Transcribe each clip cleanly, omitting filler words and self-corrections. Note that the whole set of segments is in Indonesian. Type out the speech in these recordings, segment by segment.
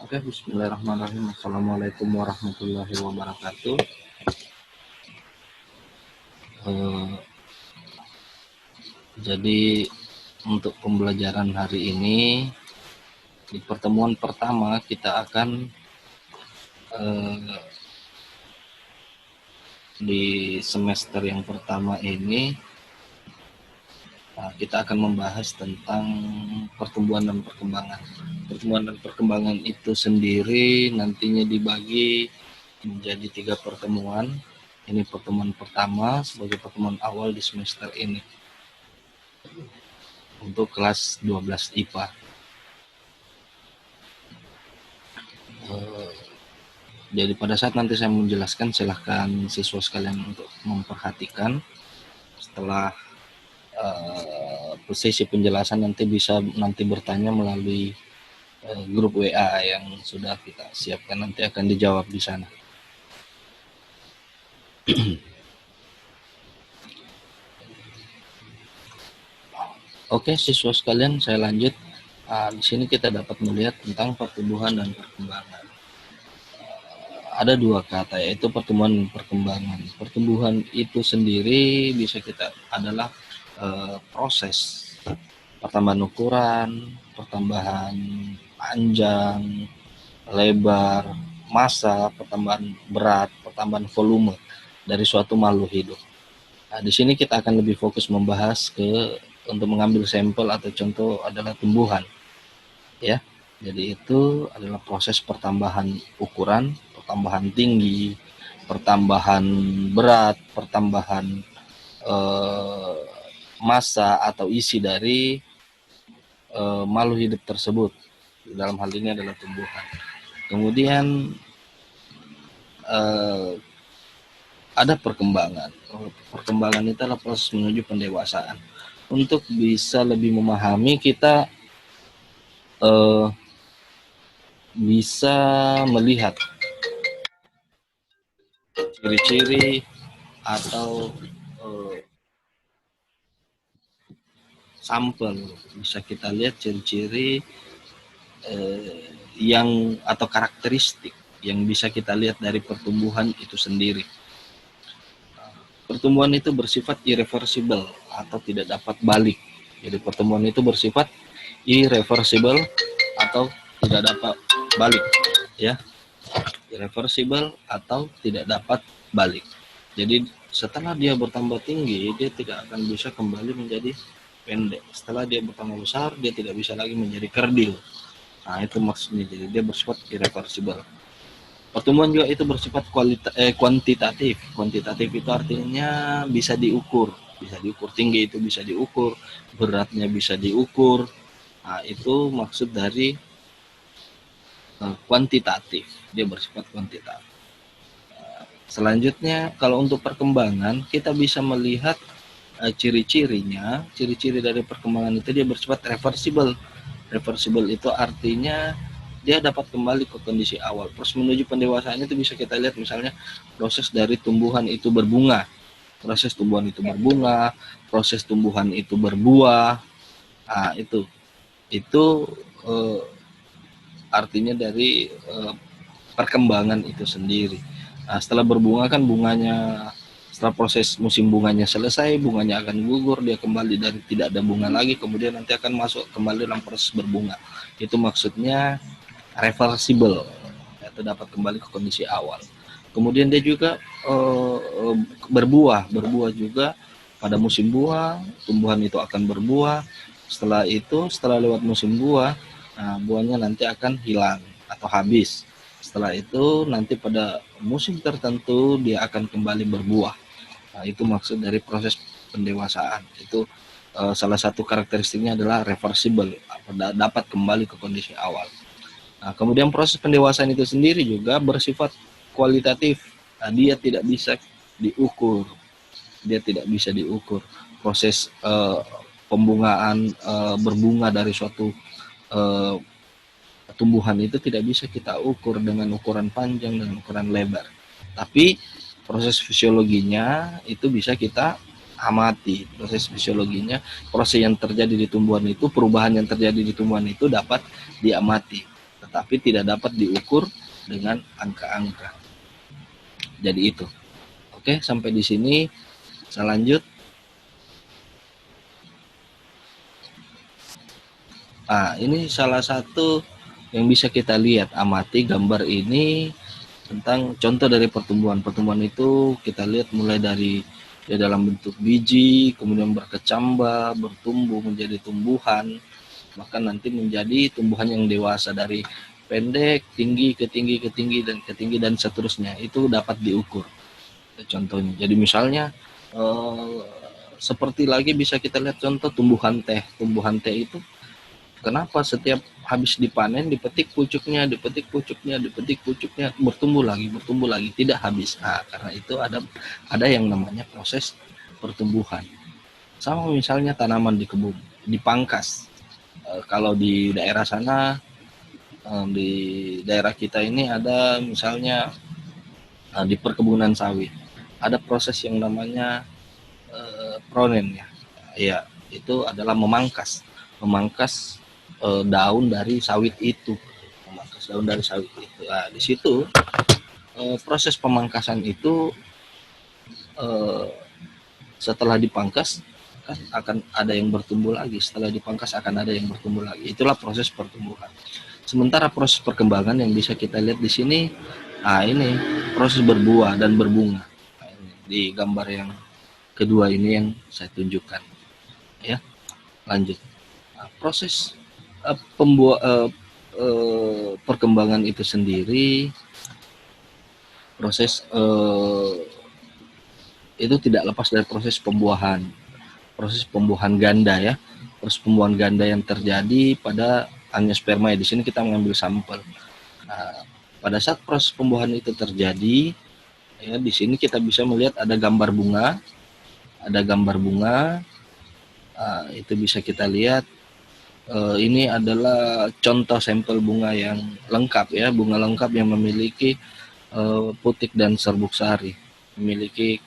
Oke, bismillahirrahmanirrahim. Assalamualaikum warahmatullahi wabarakatuh. Eh, jadi untuk pembelajaran hari ini, di pertemuan pertama kita akan di semester yang pertama ini kita akan membahas tentang pertumbuhan dan perkembangan. Pertumbuhan dan perkembangan itu sendiri nantinya dibagi menjadi 3 pertemuan. Ini pertemuan pertama sebagai pertemuan awal di semester ini untuk kelas 12 IPA. Jadi pada saat nanti saya menjelaskan, silahkan siswa sekalian untuk memperhatikan. Setelah sesi penjelasan nanti bertanya melalui grup WA yang sudah kita siapkan, nanti akan dijawab di sana. Oke, siswa sekalian, saya lanjut. Di sini kita dapat melihat tentang pertumbuhan dan perkembangan. Ada 2 kata, yaitu pertumbuhan dan perkembangan. Pertumbuhan itu sendiri bisa kita adalah proses pertambahan ukuran, pertambahan panjang, lebar, massa, pertambahan berat, pertambahan volume dari suatu makhluk hidup. Nah, di sini kita akan lebih fokus membahas untuk mengambil sampel atau contoh adalah tumbuhan, ya. Jadi itu adalah proses pertambahan ukuran, pertambahan tinggi, pertambahan berat, pertambahan massa atau isi dari makhluk hidup tersebut. Dalam hal ini adalah tumbuhan. Kemudian ada perkembangan. Perkembangan itu adalah proses menuju pendewasaan. Untuk bisa lebih memahami, kita bisa melihat ciri-ciri atau sampel. Bisa kita lihat ciri-ciri yang atau karakteristik yang bisa kita lihat dari pertumbuhan itu sendiri. Pertumbuhan itu bersifat irreversible atau tidak dapat balik. Jadi pertumbuhan itu bersifat irreversible atau tidak dapat balik, ya. Irreversible atau tidak dapat balik. Jadi setelah dia bertambah tinggi, dia tidak akan bisa kembali menjadi pendek. Setelah dia bertambah besar, dia tidak bisa lagi menjadi kerdil. Nah, itu maksudnya. Jadi dia bersifat irreversible. Pertumbuhan juga itu bersifat kuantitatif. Kuantitatif itu artinya bisa diukur. Bisa diukur, tinggi itu bisa diukur, beratnya bisa diukur. Nah, itu maksud dari kuantitatif. Dia bersifat kuantitatif. Selanjutnya, kalau untuk perkembangan, kita bisa melihat ciri-cirinya. Ciri-ciri dari perkembangan itu dia bersifat reversible. Reversible itu artinya dia dapat kembali ke kondisi awal. Proses menuju pendewasaan itu bisa kita lihat misalnya proses dari tumbuhan itu berbunga. Proses tumbuhan itu berbunga, proses tumbuhan itu berbuah. Nah, itu artinya dari perkembangan itu sendiri. Nah, setelah berbunga kan setelah proses musim bunganya selesai, bunganya akan gugur, dia kembali dari tidak ada bunga lagi, kemudian nanti akan masuk kembali dalam proses berbunga. Itu maksudnya reversible, atau dapat kembali ke kondisi awal. Kemudian dia juga berbuah juga pada musim buah, tumbuhan itu akan berbuah. Setelah lewat musim buah, buahnya nanti akan hilang atau habis. Setelah itu nanti pada musim tertentu dia akan kembali berbuah. Nah, itu maksud dari proses pendewasaan. Itu salah satu karakteristiknya adalah reversible, dapat kembali ke kondisi awal. Nah, kemudian proses pendewasaan itu sendiri juga bersifat kualitatif. Nah, dia tidak bisa diukur. Proses pembungaan berbunga dari suatu tumbuhan itu tidak bisa kita ukur dengan ukuran panjang dan ukuran lebar. Tapi proses fisiologinya itu bisa kita amati. Proses fisiologinya, proses yang terjadi di tumbuhan itu, perubahan yang terjadi di tumbuhan itu dapat diamati. tapi tidak dapat diukur dengan angka-angka. Jadi itu. Oke, sampai di sini saya lanjut. Ini salah satu yang bisa kita lihat, amati gambar ini tentang contoh dari pertumbuhan. Pertumbuhan itu kita lihat mulai dari dalam bentuk biji, kemudian berkecambah, bertumbuh menjadi tumbuhan, bahkan nanti menjadi tumbuhan yang dewasa dari pendek, tinggi, ke tinggi dan seterusnya. Itu dapat diukur contohnya. Jadi misalnya seperti lagi bisa kita lihat contoh tumbuhan teh. Tumbuhan teh itu kenapa setiap habis dipanen dipetik pucuknya, bertumbuh lagi, tidak habis. Karena itu ada yang namanya proses pertumbuhan. Sama misalnya tanaman di kebun, dipangkas. Kalau di daerah sana, di daerah kita ini ada misalnya di perkebunan sawit, ada proses yang namanya pronen ya. Ya, itu adalah memangkas daun dari sawit itu. Di situ proses pemangkasan itu setelah dipangkas kan akan ada yang bertumbuh lagi. Setelah dipangkas akan ada yang bertumbuh lagi. Itulah proses pertumbuhan. Sementara proses perkembangan yang bisa kita lihat di sini, ini proses berbuah dan berbunga. Di gambar yang kedua ini yang saya tunjukkan. Ya, lanjut. Proses perkembangan itu sendiri, proses itu tidak lepas dari proses pembuahan ganda ya. Proses pembuahan ganda yang terjadi pada angiosperma. Di sini kita mengambil sampel. Pada saat proses pembuahan itu terjadi, ya, di sini kita bisa melihat ada gambar bunga, itu bisa kita lihat. Ini adalah contoh sampel bunga yang lengkap ya, bunga lengkap yang memiliki putik dan serbuk sari, memiliki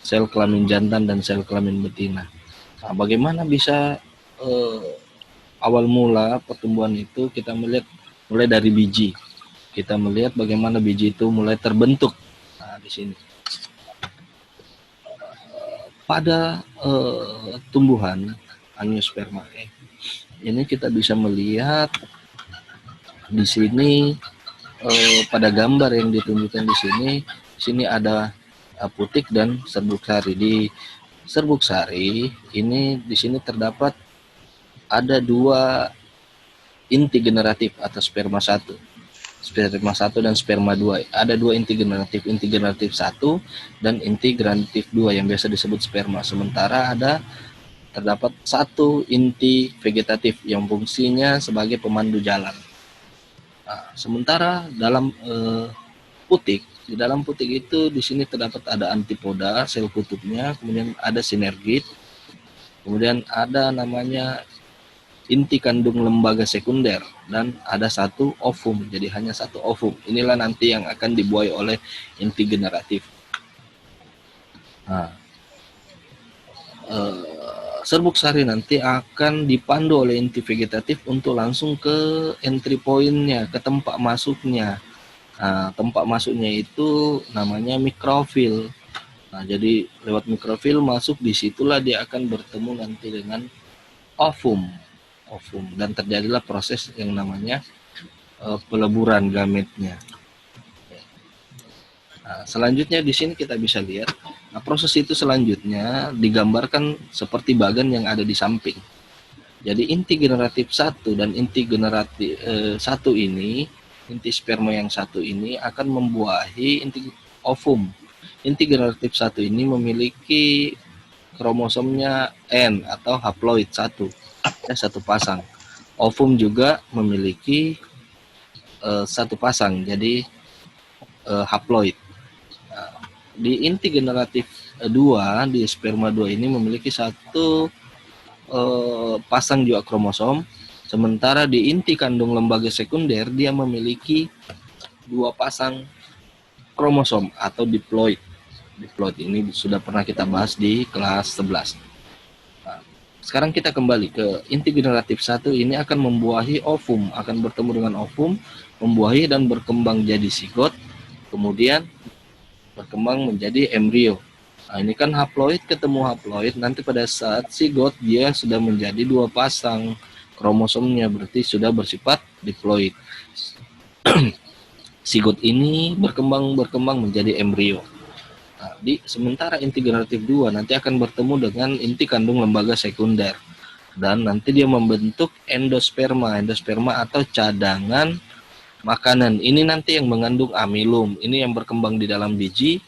sel kelamin jantan dan sel kelamin betina. Bagaimana bisa awal mula pertumbuhan itu? Kita melihat mulai dari biji. Kita melihat bagaimana biji itu mulai terbentuk. Di sini pada tumbuhan angiosperma ini kita bisa melihat di sini pada gambar yang ditunjukkan di sini ada putik dan serbuk sari. Di serbuk sari ini di sini terdapat ada 2 inti generatif atau sperma 1 dan sperma 2. Ada 2 inti generatif 1 dan inti generatif 2 yang biasa disebut sperma. Sementara terdapat 1 inti vegetatif yang fungsinya sebagai pemandu jalan. Sementara dalam di dalam putik itu di sini terdapat ada antipoda, sel kutubnya, kemudian ada sinergit, kemudian ada namanya inti kandung lembaga sekunder, dan ada 1 ovum. Jadi hanya 1 ovum. Inilah nanti yang akan dibuai oleh inti generatif. Serbuk sari nanti akan dipandu oleh inti vegetatif untuk langsung ke entry point-nya, ke tempat masuknya. Tempat masuknya itu namanya mikrofil. Jadi lewat mikrofil masuk, disitulah dia akan bertemu nanti dengan ovum, dan terjadilah proses yang namanya peleburan gametnya. Selanjutnya di sini kita bisa lihat, proses itu selanjutnya digambarkan seperti bagan yang ada di samping. Jadi inti generatif 1 dan inti generatif 1 ini, inti sperma yang 1 ini akan membuahi inti ovum. Inti generatif 1 ini memiliki kromosomnya N atau haploid 1, ya, 1 pasang. Ovum juga memiliki 1 pasang, jadi haploid. Di inti generatif 2, di sperma 2 ini memiliki 1 pasang juga kromosom, sementara di inti kandung lembaga sekunder dia memiliki 2 pasang kromosom atau diploid. Diploid ini sudah pernah kita bahas di kelas 11. Sekarang kita kembali ke inti generatif 1, ini akan membuahi ovum, akan bertemu dengan ovum, membuahi dan berkembang jadi sigot, kemudian berkembang menjadi embrio. Nah, ini kan haploid ketemu haploid, nanti pada saat sigot dia sudah menjadi 2 pasang kromosomnya, berarti sudah bersifat diploid. Sigot ini berkembang menjadi embrio. Nah, sementara inti generatif 2 nanti akan bertemu dengan inti kandung lembaga sekunder, dan nanti dia membentuk endosperma atau cadangan makanan. Ini nanti yang mengandung amilum, ini yang berkembang di dalam biji,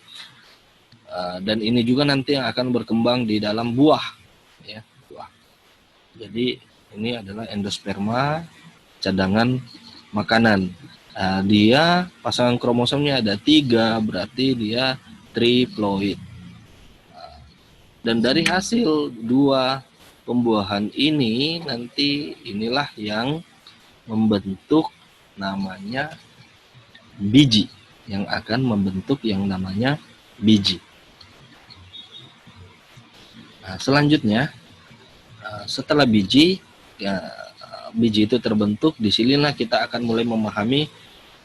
dan ini juga nanti yang akan berkembang di dalam buah, ya, buah. Jadi ini adalah endosperma, cadangan makanan. Dia pasangan kromosomnya ada 3, berarti dia triploid. Dan dari hasil 2 pembuahan ini nanti inilah yang membentuk namanya biji, yang akan membentuk yang namanya biji. Nah, selanjutnya setelah biji, ya, biji itu terbentuk, disinilah kita akan mulai memahami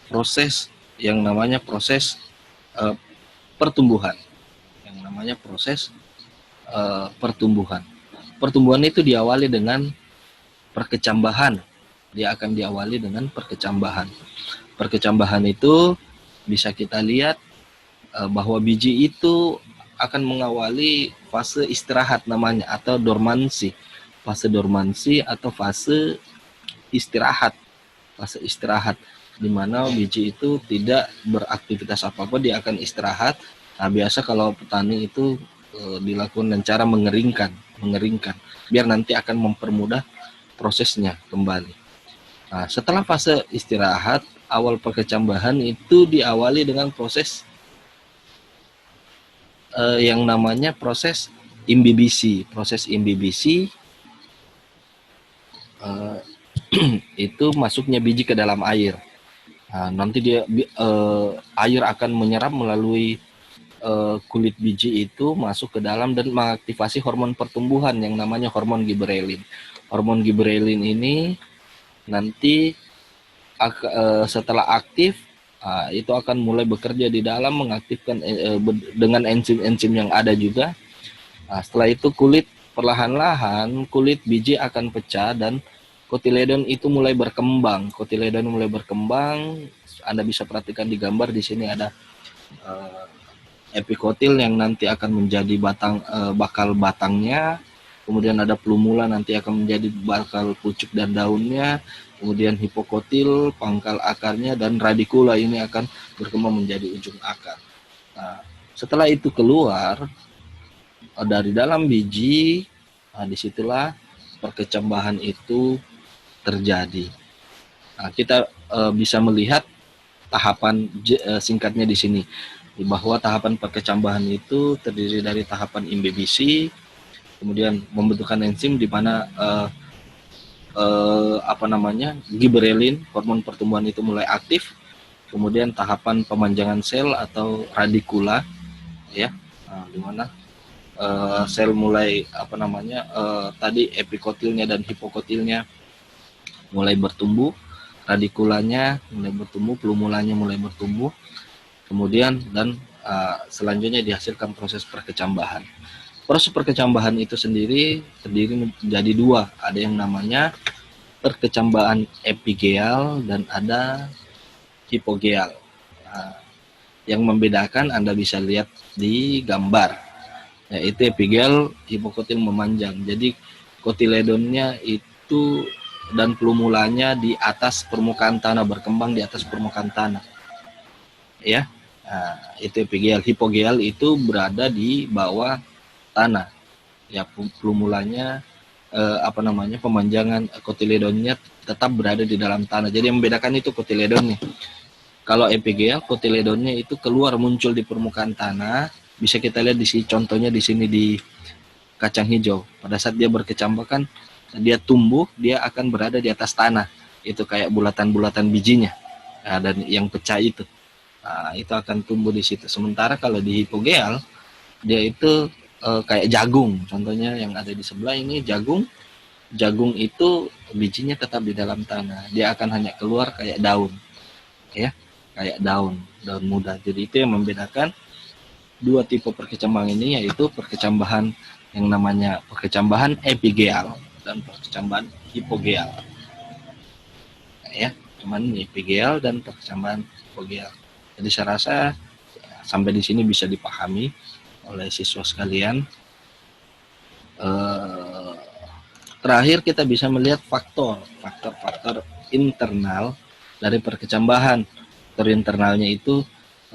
proses yang namanya proses pertumbuhan. Yang namanya proses pertumbuhan. Pertumbuhan itu diawali dengan perkecambahan. Dia akan diawali dengan perkecambahan. Perkecambahan itu bisa kita lihat bahwa biji itu akan mengawali fase istirahat namanya, atau dormansi. Fase dormansi atau fase istirahat. Fase istirahat di mana biji itu tidak beraktivitas apa-apa, dia akan istirahat. Nah, biasa kalau petani itu dilakukan dengan cara mengeringkan biar nanti akan mempermudah prosesnya kembali. Nah, setelah fase istirahat, awal perkecambahan itu diawali dengan proses yang namanya proses imbibisi. Proses imbibisi itu masuknya biji ke dalam air. Nah, nanti dia air akan menyerap melalui kulit biji itu, masuk ke dalam dan mengaktifasi hormon pertumbuhan yang namanya hormon giberelin. Hormon giberelin ini nanti setelah aktif, itu akan mulai bekerja di dalam, mengaktifkan dengan enzim-enzim yang ada juga. Setelah itu perlahan-lahan kulit biji akan pecah dan kotiledon itu mulai berkembang. Kotiledon mulai berkembang. Anda bisa perhatikan di gambar, di sini ada epikotil yang nanti akan menjadi bakal batangnya, kemudian ada plumula nanti akan menjadi bakal pucuk dan daunnya, kemudian hipokotil pangkal akarnya, dan radikula ini akan berkembang menjadi ujung akar. Nah, setelah itu keluar dari dalam biji, disitulah perkecambahan itu terjadi. Nah, kita bisa melihat tahapan singkatnya di sini, bahwa tahapan perkecambahan itu terdiri dari tahapan imbibisi, kemudian pembentukan enzim di mana giberelin, hormon pertumbuhan itu mulai aktif, kemudian tahapan pemanjangan sel atau radikula, ya, di mana sel mulai tadi epikotilnya dan hipokotilnya mulai bertumbuh, radikulanya mulai bertumbuh, plumulanya mulai bertumbuh, kemudian dan selanjutnya dihasilkan proses perkecambahan. Proses perkecambahan itu sendiri terdiri menjadi 2, ada yang namanya perkecambahan epigeal dan ada hipogeal. Yang membedakan Anda bisa lihat di gambar, yaitu epigeal, hipokotil memanjang. Jadi kotiledonnya itu dan plumulanya di atas permukaan tanah, berkembang di atas permukaan tanah, ya. Itu epigeal. Hipogeal itu berada di bawah tanah, ya. Plumulanya pemanjangan kotiledonnya tetap berada di dalam tanah. Jadi yang membedakan itu kotiledonnya. Kalau epigeal, kotiledonnya itu keluar, muncul di permukaan tanah. Bisa kita lihat di sini, contohnya di sini di kacang hijau. Pada saat dia berkecambahan, dia tumbuh, dia akan berada di atas tanah. Itu kayak bulatan-bulatan bijinya. Dan yang pecah itu akan tumbuh di situ. Sementara kalau di hipogeal, dia itu kayak jagung, contohnya yang ada di sebelah ini jagung. Jagung itu bijinya tetap di dalam tanah, dia akan hanya keluar kayak daun, ya, kayak daun muda. Jadi itu yang membedakan dua tipe perkecambahan ini, yaitu perkecambahan yang namanya perkecambahan epigeal dan perkecambahan hipogeal, ya, cuman epigeal dan perkecambahan hipogeal. Jadi saya rasa sampai di sini bisa dipahami oleh siswa sekalian. Terakhir kita bisa melihat faktor internal dari perkecambahan. Faktor internalnya itu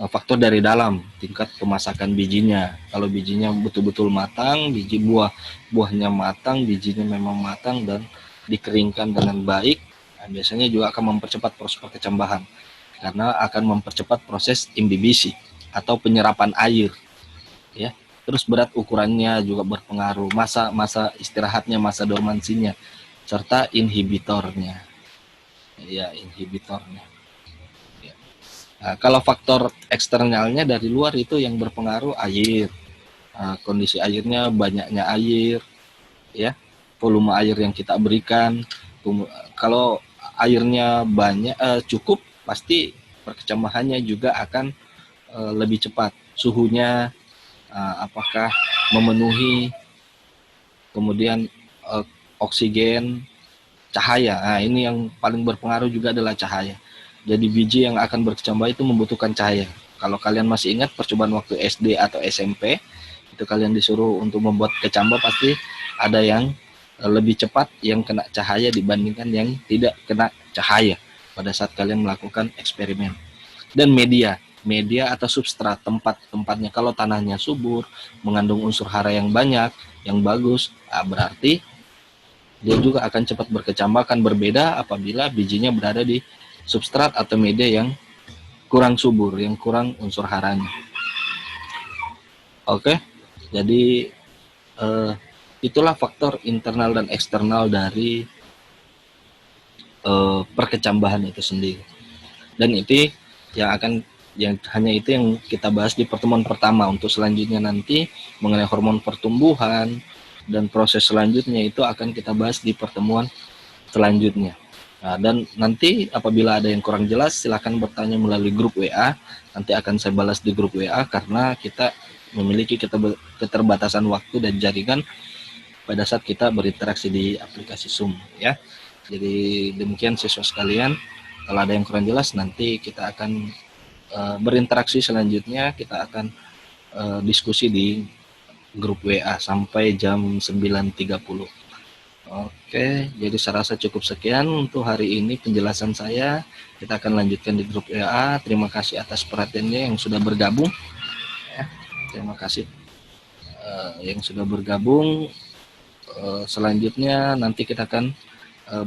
faktor dari dalam, tingkat kemasakan bijinya. Kalau bijinya betul-betul matang, buahnya matang, bijinya memang matang dan dikeringkan dengan baik, nah, biasanya juga akan mempercepat proses perkecambahan karena akan mempercepat proses imbibisi atau penyerapan air, ya. Terus berat ukurannya juga berpengaruh, masa istirahatnya, masa dormansinya, serta inhibitornya. Ya, inhibitornya. Ya. Nah, kalau faktor eksternalnya dari luar itu yang berpengaruh air. Kondisi airnya, banyaknya air, ya, volume air yang kita berikan. Kalau airnya banyak, cukup, pasti perkecambahannya juga akan lebih cepat. Suhunya apakah memenuhi, kemudian oksigen, cahaya. Nah, ini yang paling berpengaruh juga adalah cahaya. Jadi biji yang akan berkecambah itu membutuhkan cahaya. Kalau kalian masih ingat percobaan waktu SD atau SMP, itu kalian disuruh untuk membuat kecambah, pasti ada yang lebih cepat yang kena cahaya dibandingkan yang tidak kena cahaya pada saat kalian melakukan eksperimen. Dan media atau substrat, tempatnya. Kalau tanahnya subur, mengandung unsur hara yang banyak, yang bagus, berarti dia juga akan cepat berkecambah. Akan berbeda apabila bijinya berada di substrat atau media yang kurang subur, yang kurang unsur haranya. Oke, jadi itulah faktor internal dan eksternal dari perkecambahan itu sendiri. Dan itu hanya itu yang kita bahas di pertemuan pertama. Untuk selanjutnya nanti mengenai hormon pertumbuhan dan proses selanjutnya itu akan kita bahas di pertemuan selanjutnya. Nah, dan nanti apabila ada yang kurang jelas, silakan bertanya melalui grup WA. Nanti akan saya balas di grup WA karena kita memiliki keterbatasan waktu dan jaringan pada saat kita berinteraksi di aplikasi Zoom, ya. Jadi demikian siswa sekalian. Kalau ada yang kurang jelas, nanti kita akan berinteraksi selanjutnya. Kita akan diskusi di grup WA sampai jam 9.30. Oke, jadi saya rasa cukup sekian untuk hari ini penjelasan saya. Kita akan lanjutkan di grup WA. Terima kasih atas perhatiannya yang sudah bergabung. Ya, terima kasih yang sudah bergabung. Selanjutnya nanti kita akan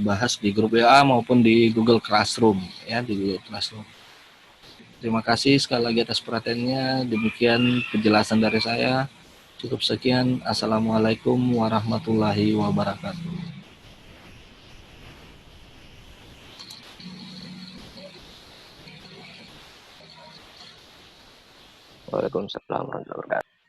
bahas di grup WA maupun di Google Classroom, ya, di Google Classroom. Terima kasih sekali lagi atas perhatiannya. Demikian penjelasan dari saya. Cukup sekian. Assalamualaikum warahmatullahi wabarakatuh. Waalaikumsalam warahmatullahi wabarakatuh.